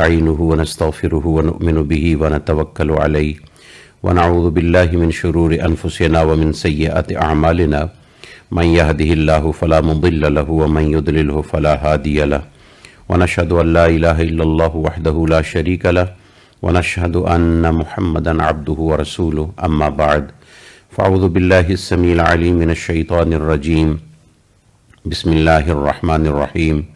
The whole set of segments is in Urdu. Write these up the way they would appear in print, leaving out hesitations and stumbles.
ونستعينه ونستغفره ونؤمن به ونتوكل عليه ونعوذ بالله من شرور أنفسنا ومن سيئات أعمالنا من يهده الله فلا مضل له ومن يضلله فلا هادي له ونشهد أن لا إله إلا الله وحده لا شريك له ونشهد أن محمدا عبده ورسوله أما بعد فأعوذ بالله السميع العليم من الشيطان الرجيم بسم الله الرحمن الرحيم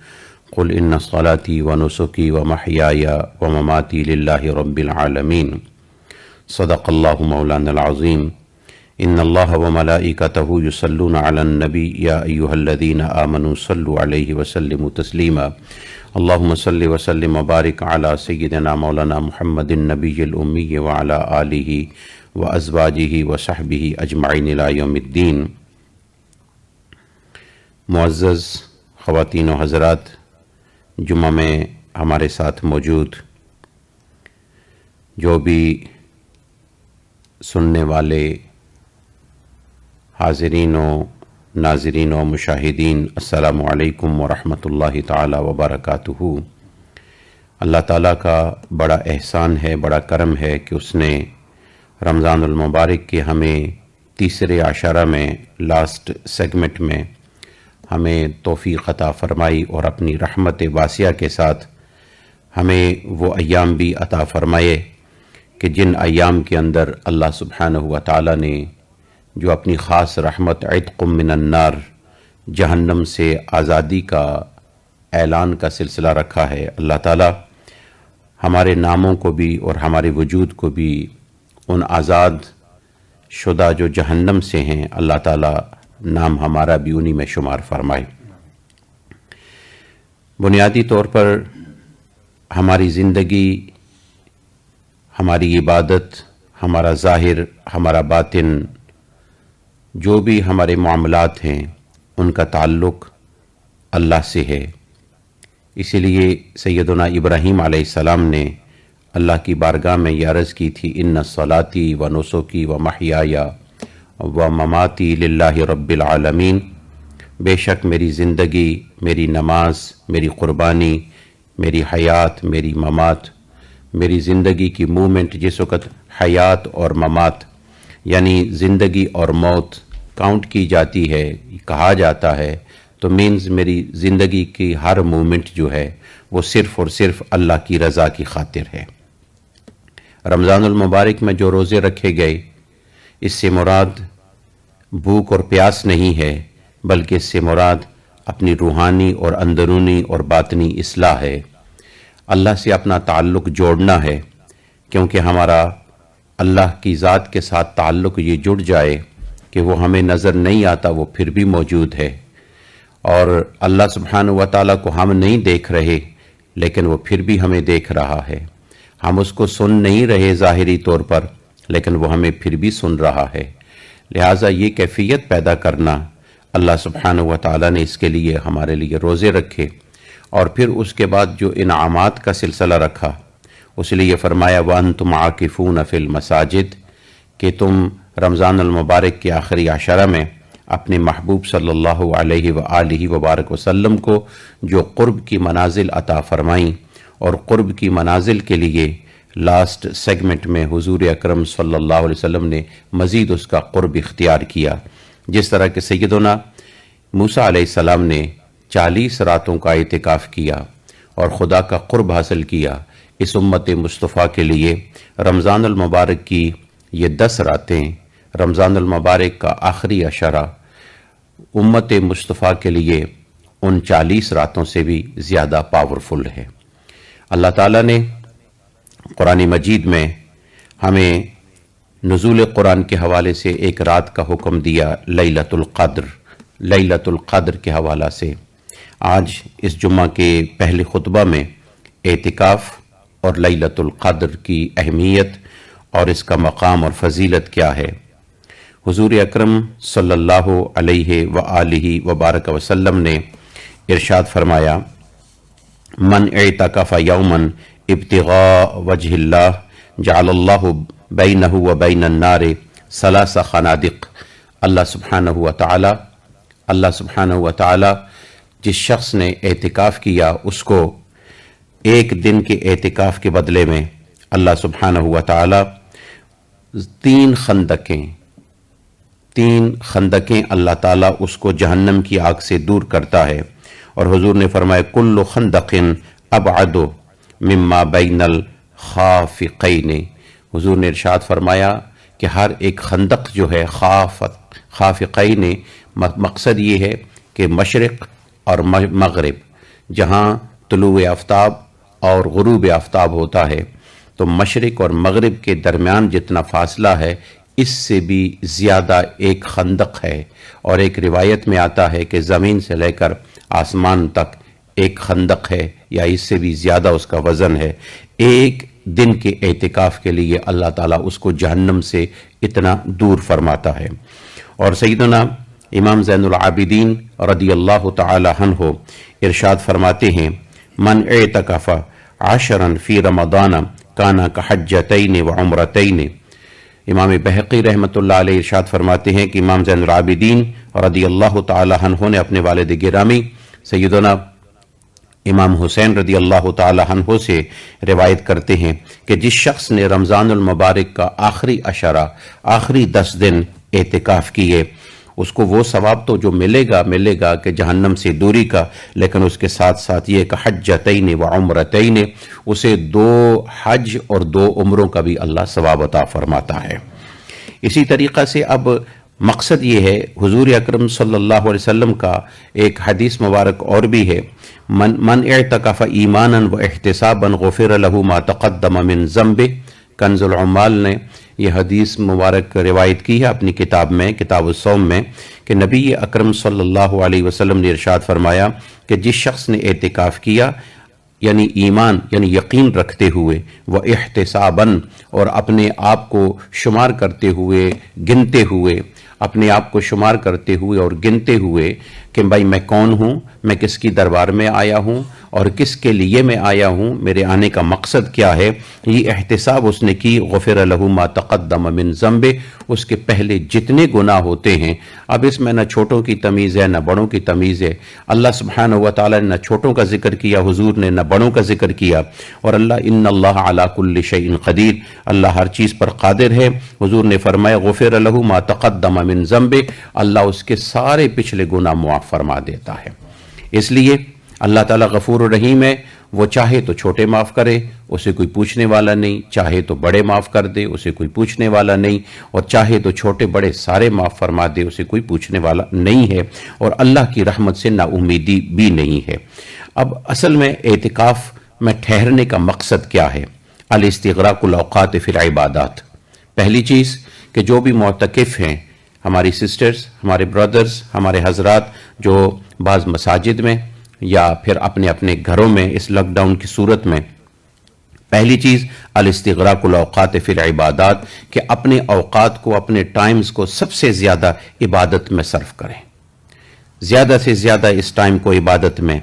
قل إن صلاتي ونسكي ومحياي ومماتي لله رب العالمين صدق الله مولانا العظيم إن الله وملائكته يصلون على النبي يا أيها الذين آمنوا صلوا عليه وسلموا تسليما اللهم صل وسلم وبارك على سيدنا مولانا محمد النبي الأمي وعلى آله وأزواجه وصحبه أجمعين إلى يوم الدين۔ معزز خواتین و حضرات، جمعہ میں ہمارے ساتھ موجود جو بھی سننے والے حاضرین و ناظرین و مشاہدین، السلام علیکم ورحمۃ اللہ تعالی وبرکاتہ۔ اللہ تعالیٰ کا بڑا احسان ہے، بڑا کرم ہے کہ اس نے رمضان المبارک کے ہمیں تیسرے عشرہ میں لاسٹ سیگمنٹ میں ہمیں توفیق عطا فرمائی اور اپنی رحمت واسعہ کے ساتھ ہمیں وہ ایام بھی عطا فرمائے کہ جن ایام کے اندر اللہ سبحانہ و تعالیٰ نے جو اپنی خاص رحمت عتق من النار، جہنم سے آزادی کا اعلان کا سلسلہ رکھا ہے، اللہ تعالیٰ ہمارے ناموں کو بھی اور ہمارے وجود کو بھی ان آزاد شدہ جو جہنم سے ہیں، اللہ تعالیٰ نام ہمارا بھی انہی میں شمار فرمائے۔ بنیادی طور پر ہماری زندگی، ہماری عبادت، ہمارا ظاہر، ہمارا باطن، جو بھی ہمارے معاملات ہیں ان کا تعلق اللہ سے ہے۔ اسی لیے سیدنا ابراہیم علیہ السلام نے اللہ کی بارگاہ میں یہ عرض کی تھی، ان صلاتی و نسکی و محیای و مماتی للہ رب العالمین، بے شک میری زندگی، میری نماز، میری قربانی، میری حیات، میری ممات، میری زندگی کی مومنٹ جس وقت حیات اور ممات یعنی زندگی اور موت کاؤنٹ کی جاتی ہے، کہا جاتا ہے، تو مینز میری زندگی کی ہر مومنٹ جو ہے وہ صرف اور صرف اللہ کی رضا کی خاطر ہے۔ رمضان المبارک میں جو روزے رکھے گئے، اس سے مراد بھوک اور پیاس نہیں ہے، بلکہ اس سے مراد اپنی روحانی اور اندرونی اور باطنی اصلاح ہے، اللہ سے اپنا تعلق جوڑنا ہے، کیونکہ ہمارا اللہ کی ذات کے ساتھ تعلق یہ جڑ جائے کہ وہ ہمیں نظر نہیں آتا، وہ پھر بھی موجود ہے، اور اللہ سبحانہ و تعالیٰ کو ہم نہیں دیکھ رہے لیکن وہ پھر بھی ہمیں دیکھ رہا ہے، ہم اس کو سن نہیں رہے ظاہری طور پر لیکن وہ ہمیں پھر بھی سن رہا ہے۔ لہٰذا یہ کیفیت پیدا کرنا، اللہ سبحانہ و تعالیٰ نے اس کے لیے ہمارے لیے روزے رکھے، اور پھر اس کے بعد جو انعامات کا سلسلہ رکھا، اس لیے فرمایا وَأَنْتُمْ عَاكِفُونَ فِي الْمَسَاجِدِ، کہ تم رمضان المبارک کے آخری عشرہ میں اپنے محبوب صلی اللہ علیہ وآلہ وبارک وسلم کو جو قرب کی منازل عطا فرمائیں، اور قرب کی منازل کے لیے لاسٹ سیگمنٹ میں حضور اکرم صلی اللہ علیہ وسلم نے مزید اس کا قرب اختیار کیا، جس طرح کہ سیدنا موسیٰ علیہ السلام نے 40 راتوں کا اعتکاف کیا اور خدا کا قرب حاصل کیا۔ اس امت مصطفیٰ کے لیے رمضان المبارک کی یہ 10 راتیں، رمضان المبارک کا آخری عشرہ امت مصطفیٰ کے لیے ان 40 راتوں سے بھی زیادہ پاورفل ہے۔ اللہ تعالیٰ نے قرآن مجید میں ہمیں نزول قرآن کے حوالے سے ایک رات کا حکم دیا، لیلۃ القدر، لیلۃ القدر کے حوالہ سے۔ آج اس جمعہ کے پہلے خطبہ میں اعتکاف اور لیلۃ القدر کی اہمیت اور اس کا مقام اور فضیلت کیا ہے۔ حضور اکرم صلی اللہ علیہ وآلہ وبارک وسلم نے ارشاد فرمایا، من اعتکف یوما ابتغاء وجہ اللہ جعل اللہ بینہ و بین النار ثلاث خنادق۔ اللہ سبحانہ و تعالی جس شخص نے اعتکاف کیا اس کو ایک دن کے اعتکاف کے بدلے میں اللہ سبحانہ و تعالی تین خندقیں اللہ تعالیٰ اس کو جہنم کی آگ سے دور کرتا ہے. اور حضور نے فرمایا کل خندق ابعد مما بین الخافقین. حضور نے ارشاد فرمایا کہ ہر ایک خندق جو ہے خافقین، مقصد یہ ہے کہ مشرق اور مغرب، جہاں طلوع آفتاب اور غروب آفتاب ہوتا ہے تو مشرق اور مغرب کے درمیان جتنا فاصلہ ہے اس سے بھی زیادہ ایک خندق ہے. اور ایک روایت میں آتا ہے کہ زمین سے لے کر آسمان تک ایک خندق ہے یا اس سے بھی زیادہ اس کا وزن ہے. ایک دن کے اعتکاف کے لیے اللہ تعالیٰ اس کو جہنم سے اتنا دور فرماتا ہے. اور سیدنا امام زین العابدین رضی اللہ تعالی عنہ ارشاد فرماتے ہیں من اعتکف عشرا فی رمضان کانا کحجتین وعمرتین. امام بہقی رحمۃ اللہ علیہ ارشاد فرماتے ہیں کہ امام زین العابدین رضی اللہ تعالی عنہ نے اپنے والد گرامی سیدنا امام حسین رضی اللہ تعالی عنہ سے روایت کرتے ہیں کہ جس شخص نے رمضان المبارک کا آخری عشرہ، آخری 10 دن اعتکاف کیے، اس کو وہ ثواب تو جو ملے گا کہ جہنم سے دوری کا، لیکن اس کے ساتھ ساتھ یہ کہ حجتین و عمرتین، اسے 2 حج اور 2 عمروں کا بھی اللہ ثواب عطا فرماتا ہے. اسی طریقہ سے اب مقصد یہ ہے، حضور اکرم صلی اللہ علیہ وسلم کا ایک حدیث مبارک اور بھی ہے، من اعتکف ایمانا و احتسابا غفر له ما تقدم من ذنبه. کنز العمال نے یہ حدیث مبارک روایت کی ہے اپنی کتاب میں، کتاب الصوم میں، کہ نبی اکرم صلی اللہ علیہ وسلم نے ارشاد فرمایا کہ جس شخص نے اعتکاف کیا، یعنی ایمان یعنی یقین رکھتے ہوئے، وہ احتساباً اور اپنے آپ کو شمار کرتے ہوئے، گنتے ہوئے، اپنے آپ کو شمار کرتے ہوئے اور گنتے ہوئے کہ بھائی میں کون ہوں، میں کس کی دربار میں آیا ہوں اور کس کے لیے میں آیا ہوں، میرے آنے کا مقصد کیا ہے، یہ احتساب اس نے کی، غفر له ما تقدم من ذنب، اس کے پہلے جتنے گناہ ہوتے ہیں. اب اس میں نہ چھوٹوں کی تمیز ہے نہ بڑوں کی تمیز ہے. اللہ سبحانہ و تعالی نے نہ چھوٹوں کا ذکر کیا، حضور نے نہ بڑوں کا ذکر کیا. اور اللہ ان اللہ علی کل شیء قدیر، اللہ ہر چیز پر قادر ہے. حضور نے فرمایا غفر له ما تقدم من ذنب، اللہ اس کے سارے پچھلے گناہ معاف فرما دیتا ہے. اس لیے اللہ تعالیٰ غفور الرحیم ہے، وہ چاہے تو چھوٹے معاف کرے، اسے کوئی پوچھنے والا نہیں، چاہے تو بڑے معاف کر دے، اسے کوئی پوچھنے والا نہیں، اور چاہے تو چھوٹے بڑے سارے معاف فرما دے، اسے کوئی پوچھنے والا نہیں ہے. اور اللہ کی رحمت سے نا امیدی بھی نہیں ہے. اب اصل میں اعتکاف میں ٹھہرنے کا مقصد کیا ہے؟ الاستغراق الاوقات فی العبادات. پہلی چیز کہ جو بھی معتکف ہیں، ہماری سسٹرز، ہمارے برادرز، ہمارے حضرات جو بعض مساجد میں یا پھر اپنے اپنے گھروں میں اس لاک ڈاؤن کی صورت میں، پہلی چیز الاستغراق الاوقات فی العبادات، کہ اپنے اوقات کو، اپنے ٹائمز کو سب سے زیادہ عبادت میں صرف کریں، زیادہ سے زیادہ اس ٹائم کو عبادت میں.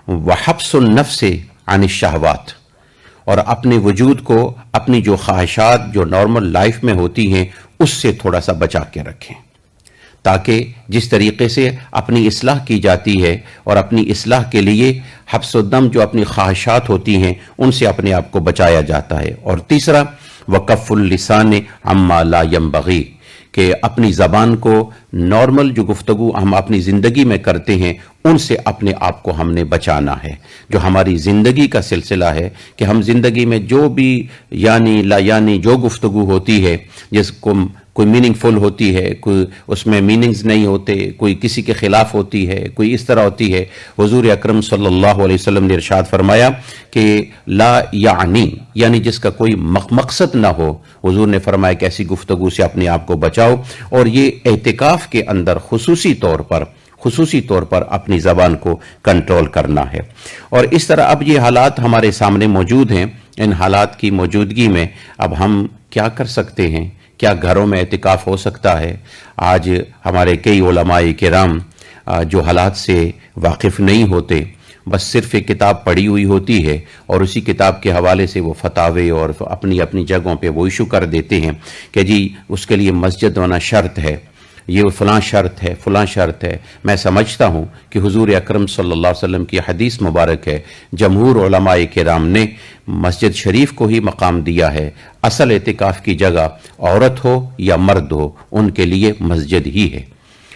وحبس النفس عن الشہوات، اور اپنے وجود کو، اپنی جو خواہشات جو نارمل لائف میں ہوتی ہیں اس سے تھوڑا سا بچا کے رکھیں، تاکہ جس طریقے سے اپنی اصلاح کی جاتی ہے، اور اپنی اصلاح کے لیے حبس الدم جو اپنی خواہشات ہوتی ہیں ان سے اپنے آپ کو بچایا جاتا ہے. اور تیسرا وکف اللسان عما لا ينبغی، کہ اپنی زبان کو، نارمل جو گفتگو ہم اپنی زندگی میں کرتے ہیں ان سے اپنے آپ کو ہم نے بچانا ہے. جو ہماری زندگی کا سلسلہ ہے کہ ہم زندگی میں جو بھی یعنی لا یعنی جو گفتگو ہوتی ہے، جس کو کوئی میننگ فل ہوتی ہے، کوئی اس میں میننگز نہیں ہوتے، کوئی کسی کے خلاف ہوتی ہے، کوئی اس طرح ہوتی ہے، حضور اکرم صلی اللہ علیہ وسلم نے ارشاد فرمایا کہ لا یعنی جس کا کوئی مقصد نہ ہو، حضور نے فرمایا کہ ایسی گفتگو سے اپنے آپ کو بچاؤ. اور یہ اعتکاف کے اندر خصوصی طور پر اپنی زبان کو کنٹرول کرنا ہے. اور اس طرح اب یہ حالات ہمارے سامنے موجود ہیں. ان حالات کی موجودگی میں اب ہم کیا کر سکتے ہیں؟ کیا گھروں میں اعتکاف ہو سکتا ہے؟ آج ہمارے کئی علماء کرام جو حالات سے واقف نہیں ہوتے، بس صرف ایک کتاب پڑھی ہوئی ہوتی ہے اور اسی کتاب کے حوالے سے وہ فتاوے اور اپنی جگہوں پہ وہ ایشو کر دیتے ہیں کہ جی اس کے لیے مسجد ہونا شرط ہے. یہ فلاں شرط ہے، فلاں شرط ہے۔ میں سمجھتا ہوں کہ حضور اکرم صلی اللہ علیہ وسلم کی حدیث مبارک ہے، جمہور علماء کرام نے مسجد شریف کو ہی مقام دیا ہے۔ اصل اعتکاف کی جگہ عورت ہو یا مرد ہو، ان کے لیے مسجد ہی ہے،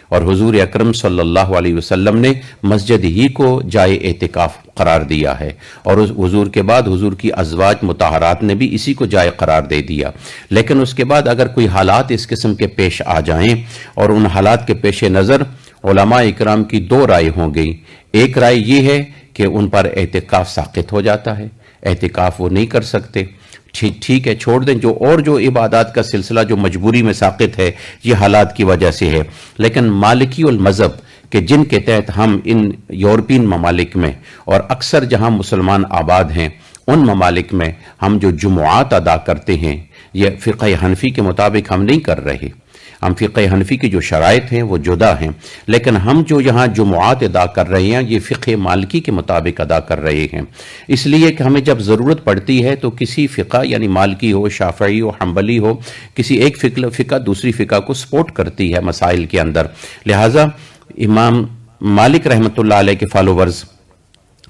اور حضور اکرم صلی اللہ علیہ وسلم نے مسجد ہی کو جائے اعتکاف قرار دیا ہے، اور اس حضور کے بعد حضور کی ازواج مطہرات نے بھی اسی کو جائے قرار دے دیا۔ لیکن اس کے بعد اگر کوئی حالات اس قسم کے پیش آ جائیں، اور ان حالات کے پیش نظر علماء اکرام کی دو رائے ہوں گئی۔ ایک رائے یہ ہے کہ ان پر اعتکاف ساقط ہو جاتا ہے، اعتکاف وہ نہیں کر سکتے، ٹھیک ہے، چھوڑ دیں، جو عبادات کا سلسلہ جو مجبوری میں ساقط ہے یہ حالات کی وجہ سے ہے۔ لیکن مالکی المذہب کہ جن کے تحت ہم ان یورپین ممالک میں اور اکثر جہاں مسلمان آباد ہیں ان ممالک میں ہم جو جمعات ادا کرتے ہیں، یہ فقہ حنفی کے مطابق ہم نہیں کر رہے۔ ہم فقہ حنفی کی جو شرائط ہیں وہ جدا ہیں، لیکن ہم جو یہاں جمعات ادا کر رہے ہیں یہ فقہ مالکی کے مطابق ادا کر رہے ہیں، اس لیے کہ ہمیں جب ضرورت پڑتی ہے تو کسی فقہ یعنی مالکی ہو، شافعی ہو، حنبلی ہو، کسی ایک فقہ دوسری فقہ کو سپورٹ کرتی ہے مسائل کے اندر۔ لہٰذا امام مالک رحمۃ اللہ علیہ کے فالوورز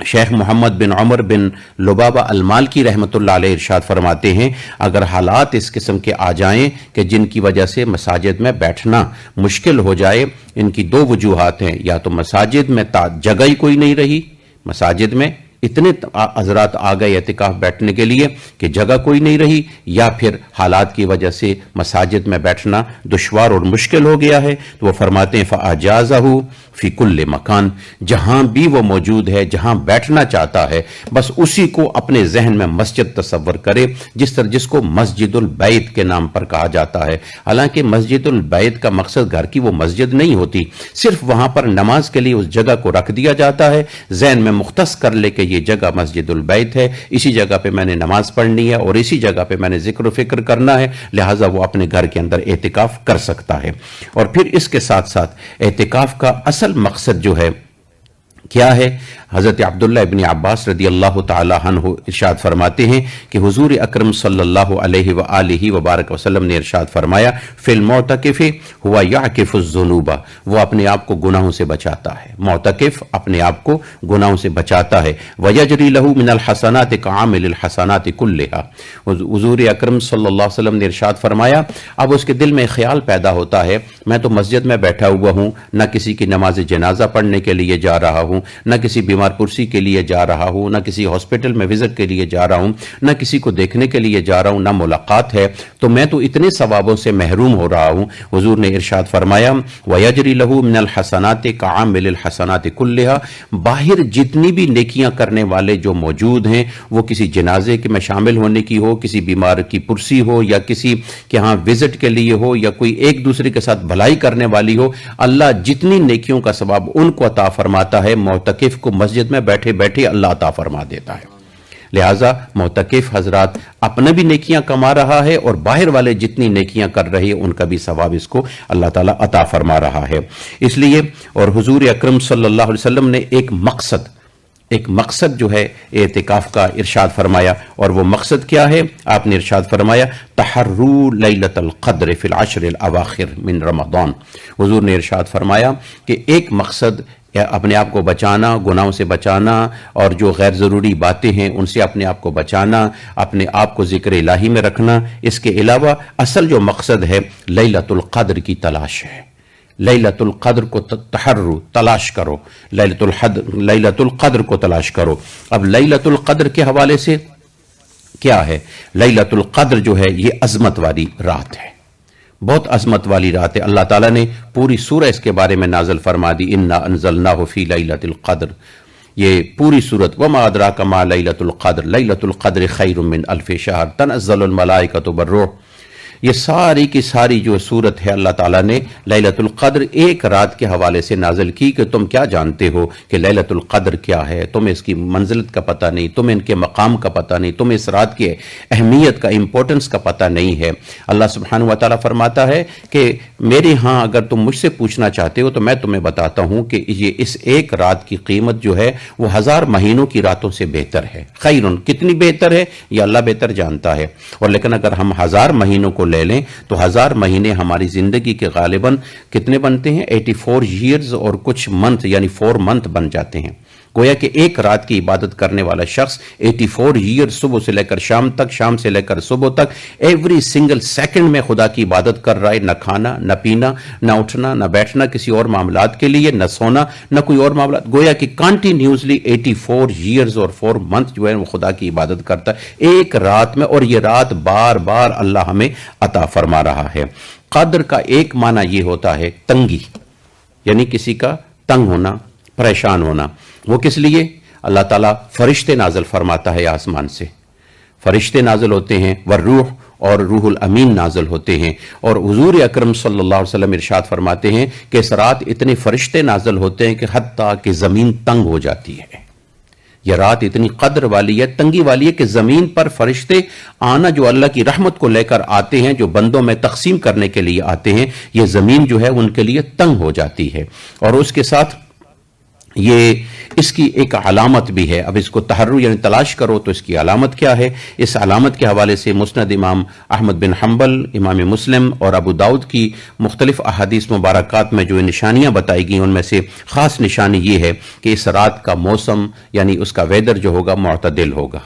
شیخ محمد بن عمر بن لبابہ المالکی رحمۃ اللہ علیہ ارشاد فرماتے ہیں، اگر حالات اس قسم کے آ جائیں کہ جن کی وجہ سے مساجد میں بیٹھنا مشکل ہو جائے، ان کی دو وجوہات ہیں، یا تو مساجد میں جگہ ہی کوئی نہیں رہی، مساجد میں اتنے حضرات آ گئے اعتکاف بیٹھنے کے لیے کہ جگہ کوئی نہیں رہی، یا پھر حالات کی وجہ سے مساجد میں بیٹھنا دشوار اور مشکل ہو گیا ہے، تو وہ فرماتے ہیں فَأَجَازَهُ فی کل مکان، جہاں بھی وہ موجود ہے، جہاں بیٹھنا چاہتا ہے، بس اسی کو اپنے ذہن میں مسجد تصور کرے، جس کو مسجد البیت کے نام پر کہا جاتا ہے۔ حالانکہ مسجد البیت کا مقصد گھر کی وہ مسجد نہیں ہوتی، صرف وہاں پر نماز کے لیے اس جگہ کو رکھ دیا جاتا ہے، ذہن میں مختص کر لے کہ یہ جگہ مسجد البیت ہے، اسی جگہ پہ میں نے نماز پڑھنی ہے اور اسی جگہ پہ میں نے ذکر و فکر کرنا ہے، لہٰذا وہ اپنے گھر کے اندر اعتکاف کر سکتا ہے۔ اور پھر اس کے ساتھ ساتھ اعتکاف کا اصل مقصد جو ہے کیا ہے؟ حضرت عبداللہ ابن عباس رضی اللہ تعالی عنہ ارشاد فرماتے ہیں کہ حضور اکرم صلی اللہ علیہ وآلہ وبارک وسلم نے ارشاد فرمایا فی المعتکف ہوا یعکف الذنوب، وہ اپنے آپ کو گناہوں سے بچاتا ہے، معتکف اپنے آپ کو گناہوں سے بچاتا ہے، ویجری لہ من الحسنات کعامل الحسنات کلھا، حضور اکرم صلی اللہ علیہ وسلم نے ارشاد فرمایا اب اس کے دل میں خیال پیدا ہوتا ہے میں تو مسجد میں بیٹھا ہوا ہوں، نہ کسی کی نماز جنازہ پڑھنے کے لیے جا رہا ہوں، نہ کسی بیمار پرسی کے لیے جا رہا ہوں، نہ کسی ہاسپٹل میں وزٹ کے لیے جا رہا ہوں، نہ کسی کو دیکھنے کے لیے جا رہا ہوں، نہ ملاقات ہے، تو میں تو اتنے ثوابوں سے محروم ہو رہا ہوں۔ حضور نے ارشاد فرمایا وَيَجْرِ لَهُ مِنَ الْحَسَنَاتِ كَعَامِلِ الْحَسَنَاتِ كُلِّهَا، باہر جتنی بھی نیکیاں کرنے والے جو موجود ہیں، وہ کسی جنازے کے میں شامل ہونے کی ہو، کسی بیمار کی پرسی ہو، یا کسی کے ہاں وزٹ کے لیے ہو، یا کوئی ایک دوسرے کے ساتھ بھلائی کرنے والی ہو، اللہ جتنی نیکیوں کا ثواب ان کو عطا فرماتا ہے، معتکف کو مسجد میں بیٹھے بیٹھے اللہ عطا فرما دیتا ہے۔ لہٰذا معتکف حضرات اپنا بھی نیکیاں کما رہا ہے اور باہر والے جتنی نیکیاں کر رہے ہیں ان کا بھی ثواب اس کو اللہ تعالیٰ عطا فرما رہا ہے۔ اس لیے اور حضور اکرم صلی اللہ علیہ وسلم نے ایک مقصد جو ہے اعتکاف کا ارشاد فرمایا، اور وہ مقصد کیا ہے؟ آپ نے ارشاد فرمایا تحروا لیلۃ القدر فی العشر الاواخر من رمضان، حضور نے ارشاد فرمایا کہ ایک مقصد اپنے آپ کو بچانا، گناہوں سے بچانا، اور جو غیر ضروری باتیں ہیں ان سے اپنے آپ کو بچانا، اپنے آپ کو ذکر الہی میں رکھنا، اس کے علاوہ اصل جو مقصد ہے لیلۃ القدر کی تلاش ہے۔ لیلۃ القدر کو تلاش کرو، لیلۃ القدر کو تلاش کرو۔ اب لیلۃ القدر کے حوالے سے کیا ہے؟ لیلۃ القدر جو ہے یہ عظمت والی رات ہے، بہت عظمت والی رات ہے۔ اللہ تعالیٰ نے پوری سورہ اس کے بارے میں نازل فرما دی، انا انزلناہ فی لیلۃ القدر، یہ پوری سورت وما ادراک ما لیلۃ القدر، لیلۃ القدر خیر من الف شہر تنزل الملائکۃ والروح، یہ ساری کی ساری جو صورت ہے اللہ تعالیٰ نے لیلۃ القدر ایک رات کے حوالے سے نازل کی کہ تم کیا جانتے ہو کہ لیلۃ القدر کیا ہے، تمہیں اس کی منزلت کا پتہ نہیں، تمہیں ان کے مقام کا پتہ نہیں، تمہیں اس رات کی اہمیت کا امپورٹنس کا پتہ نہیں ہے۔ اللہ سبحانہ و تعالیٰ فرماتا ہے کہ میرے ہاں اگر تم مجھ سے پوچھنا چاہتے ہو تو میں تمہیں بتاتا ہوں کہ یہ اس ایک رات کی قیمت جو ہے وہ 1000 مہینوں کی راتوں سے بہتر ہے۔ خیرن کتنی بہتر ہے یہ اللہ بہتر جانتا ہے، اور لیکن اگر ہم 1000 مہینوں کو کو لے لیں تو 1000 مہینے ہماری زندگی کے غالباً کتنے بنتے ہیں؟ 84 ایئرز اور کچھ منتھ، یعنی 4 منتھ بن جاتے ہیں۔ گویا کہ ایک رات کی عبادت کرنے والا شخص 84 ایئر صبح سے لے کر شام تک، شام سے لے کر صبح تک، ایوری سنگل سیکنڈ میں خدا کی عبادت کر رہا ہے، نہ کھانا، نہ پینا، نہ اٹھنا، نہ بیٹھنا کسی اور معاملات کے لیے، نہ سونا، نہ کوئی اور معاملات۔ گویا کہ کنٹینیوسلی 84 ایئرز اور 4 منتھ جو ہے وہ خدا کی عبادت کرتا ہے ایک رات میں، اور یہ رات بار بار اللہ ہمیں عطا فرما رہا ہے۔ قدر کا ایک معنی یہ ہوتا ہے تنگی، یعنی کسی کا تنگ ہونا، پریشان ہونا۔ وہ کس لیے؟ اللہ تعالیٰ فرشتے نازل فرماتا ہے آسمان سے، فرشتے نازل ہوتے ہیں، والروح اور روح الامین نازل ہوتے ہیں، اور حضور اکرم صلی اللہ علیہ وسلم ارشاد فرماتے ہیں کہ اس رات اتنے فرشتے نازل ہوتے ہیں کہ حتیٰ کہ زمین تنگ ہو جاتی ہے۔ یہ رات اتنی قدر والی ہے، تنگی والی ہے کہ زمین پر فرشتے آنا جو اللہ کی رحمت کو لے کر آتے ہیں، جو بندوں میں تقسیم کرنے کے لیے آتے ہیں، یہ زمین جو ہے ان کے لیے تنگ ہو جاتی ہے۔ اور اس کے ساتھ یہ اس کی ایک علامت بھی ہے۔ اب اس کو تحرر یعنی تلاش کرو تو اس کی علامت کیا ہے؟ اس علامت کے حوالے سے مسند امام احمد بن حنبل، امام مسلم اور ابو داؤد کی مختلف احادیث مبارکات میں جو نشانیاں بتائی گئیں ان میں سے خاص نشانی یہ ہے کہ اس رات کا موسم یعنی اس کا ویدر جو ہوگا معتدل ہوگا،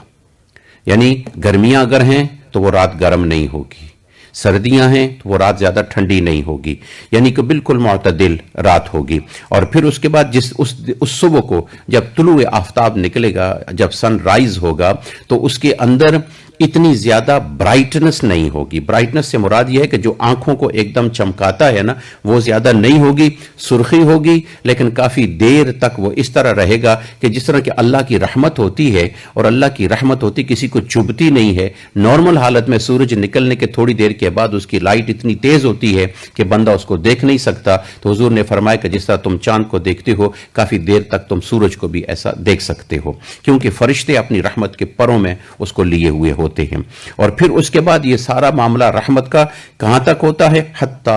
یعنی گرمیاں اگر ہیں تو وہ رات گرم نہیں ہوگی، سردیاں ہیں تو وہ رات زیادہ ٹھنڈی نہیں ہوگی، یعنی کہ بالکل معتدل رات ہوگی۔ اور پھر اس کے بعد اس صبح کو جب طلوع آفتاب نکلے گا، جب سن رائز ہوگا، تو اس کے اندر اتنی زیادہ برائٹنس نہیں ہوگی۔ برائٹنس سے مراد یہ ہے کہ جو آنکھوں کو ایک دم چمکاتا ہے نا، وہ زیادہ نہیں ہوگی، سرخی ہوگی، لیکن کافی دیر تک وہ اس طرح رہے گا کہ جس طرح کہ اللہ کی رحمت ہوتی ہے، اور اللہ کی رحمت ہوتی کسی کو چبھتی نہیں ہے۔ نارمل حالت میں سورج نکلنے کے تھوڑی دیر کے بعد اس کی لائٹ اتنی تیز ہوتی ہے کہ بندہ اس کو دیکھ نہیں سکتا، تو حضور نے فرمایا کہ جس طرح تم چاند کو دیکھتے ہو کافی دیر تک تم سورج کو بھی ایسا دیکھ سکتے ہو، کیونکہ فرشتے اپنی رحمت کے پروں میں اس کو لیے ہوئے ہوتے ہیں۔ اور پھر اس کے بعد یہ سارا معاملہ رحمت کا کہاں تک ہوتا ہے؟ حتی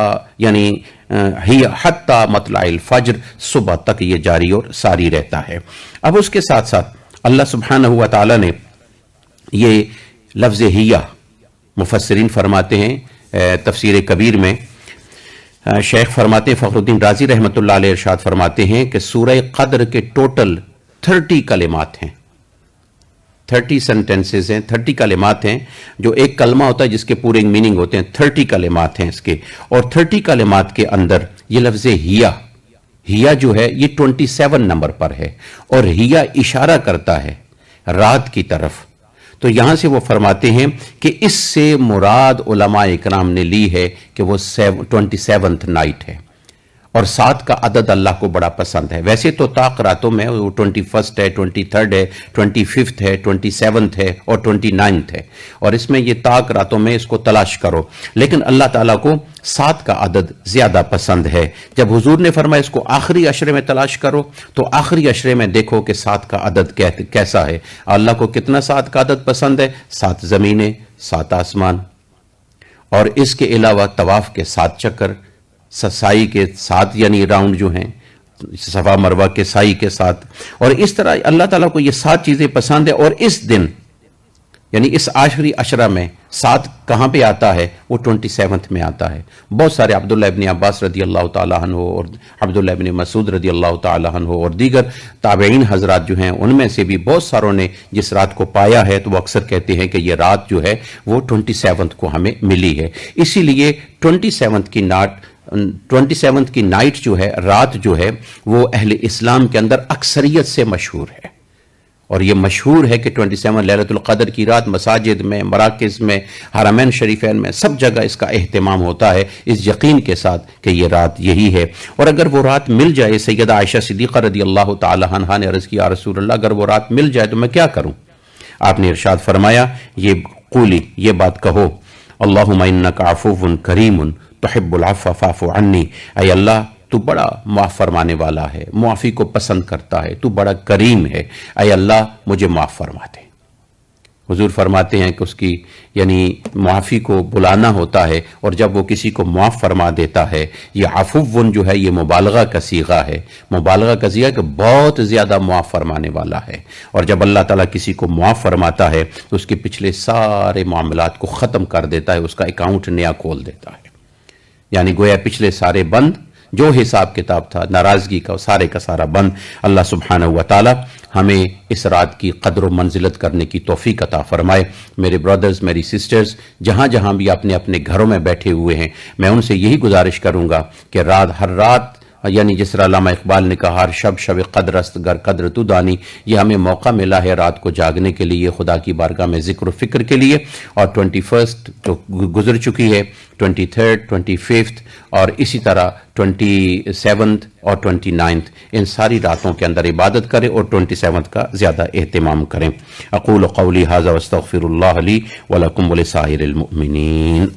مطلع الفجر، صبح تک یہ جاری اور ساری رہتا ہے۔ اب اس کے ساتھ ساتھ اللہ سبحانہ و تعالی نے یہ لفظ ہیہ، مفسرین فرماتے ہیں تفسیر کبیر میں، شیخ فرماتے ہیں فخر الدین رازی رحمۃ اللہ علیہ ارشاد فرماتے ہیں کہ سورہ قدر کے ٹوٹل 30 کلمات ہیں، 30 سینٹنسز ہیں، 30 کلمات ہیں۔ جو ایک کلمہ ہوتا ہے جس کے پورے میننگ ہوتے ہیں، 30 کلمات ہیں اس کے، اور 30 کلمات کے اندر یہ لفظ ہیہ جو ہے یہ 27 نمبر پر ہے، اور ہیہ اشارہ کرتا ہے رات کی طرف۔ تو یہاں سے وہ فرماتے ہیں کہ اس سے مراد علماء اکرام نے لی ہے کہ وہ 27th نائٹ ہے، اور 7 کا عدد اللہ کو بڑا پسند ہے۔ ویسے تو طاق راتوں میں وہ 21 ہے، 23 ہے، 25 ہے، 27 ہے اور 29 ہے، اور اس میں یہ طاق راتوں میں اس کو تلاش کرو، لیکن اللہ تعالیٰ کو 7 کا عدد زیادہ پسند ہے۔ جب حضور نے فرمایا اس کو آخری عشرے میں تلاش کرو، تو آخری عشرے میں دیکھو کہ 7 کا عدد کیسا ہے۔ اللہ کو کتنا 7 کا عدد پسند ہے؟ 7 زمینیں، 7 آسمان، اور اس کے علاوہ طواف کے 7 چکر، سائی کے 7 یعنی راؤنڈ جو ہیں، صفا مروہ کے سائی کے 7، اور اس طرح اللہ تعالیٰ کو یہ 7 چیزیں پسند ہے۔ اور اس دن یعنی اس آخری عشرہ میں 7 کہاں پہ آتا ہے؟ وہ 27 میں آتا ہے۔ بہت سارے عبداللہ ابن عباس رضی اللہ تعالیٰ عنہ اور عبداللہ ابن مسعود رضی اللہ تعالیٰ عنہ اور دیگر تابعین حضرات جو ہیں ان میں سے بھی بہت ساروں نے جس رات کو پایا ہے تو وہ اکثر کہتے ہیں کہ یہ رات جو ہے وہ 27 کو ہمیں ملی ہے۔ اسی لیے 27 کی نائٹ جو ہے، رات جو ہے، وہ اہل اسلام کے اندر اکثریت سے مشہور ہے، اور یہ مشہور ہے کہ 27 لیلۃ القدر کی رات مساجد میں، مراکز میں، حرمین شریفین میں سب جگہ اس کا اہتمام ہوتا ہے، اس یقین کے ساتھ کہ یہ رات یہی ہے۔ اور اگر وہ رات مل جائے، سیدہ عائشہ صدیقہ رضی اللہ تعالی عنہا نے عرض کیا، رسول اللہ اگر وہ رات مل جائے تو میں کیا کروں؟ آپ نے ارشاد فرمایا، یہ بات کہو، اللہم انک عفو کریم تحب العفو فاعف عنی، اے اللہ تو بڑا معاف فرمانے والا ہے، معافی کو پسند کرتا ہے، تو بڑا کریم ہے، اے اللہ مجھے معاف فرما دے۔ حضور فرماتے ہیں کہ اس کی یعنی معافی کو بلانا ہوتا ہے، اور جب وہ کسی کو معاف فرما دیتا ہے، یہ عفو جو ہے یہ مبالغہ کا صیغہ ہے، مبالغہ کا صیغہ کہ بہت زیادہ معاف فرمانے والا ہے، اور جب اللہ تعالیٰ کسی کو معاف فرماتا ہے تو اس کے پچھلے سارے معاملات کو ختم کر دیتا ہے، اس کا اکاؤنٹ نیا کھول دیتا ہے، یعنی گویا پچھلے سارے بند جو حساب کتاب تھا ناراضگی کا سارا بند۔ اللہ سبحانہ و تعالی ہمیں اس رات کی قدر و منزلت کرنے کی توفیق عطا فرمائے۔ میرے برادرز، میری سسٹرز، جہاں جہاں بھی اپنے اپنے گھروں میں بیٹھے ہوئے ہیں، میں ان سے یہی گزارش کروں گا کہ ہر رات، یعنی جس طرح علامہ اقبال نے کہا، ہر شب قدر است گر قدر تو دانی، یہ ہمیں موقع ملا ہے رات کو جاگنے کے لیے، خدا کی بارگاہ میں ذکر و فکر کے لیے، اور 21 جو گزر چکی ہے، 23، 25 اور اسی طرح 27 اور 29 ان ساری راتوں کے اندر عبادت کریں، اور 27 کا زیادہ اہتمام کریں۔ اقول قولی ھذا واستغفر اللہ لی ولکم ولسائر المؤمنین۔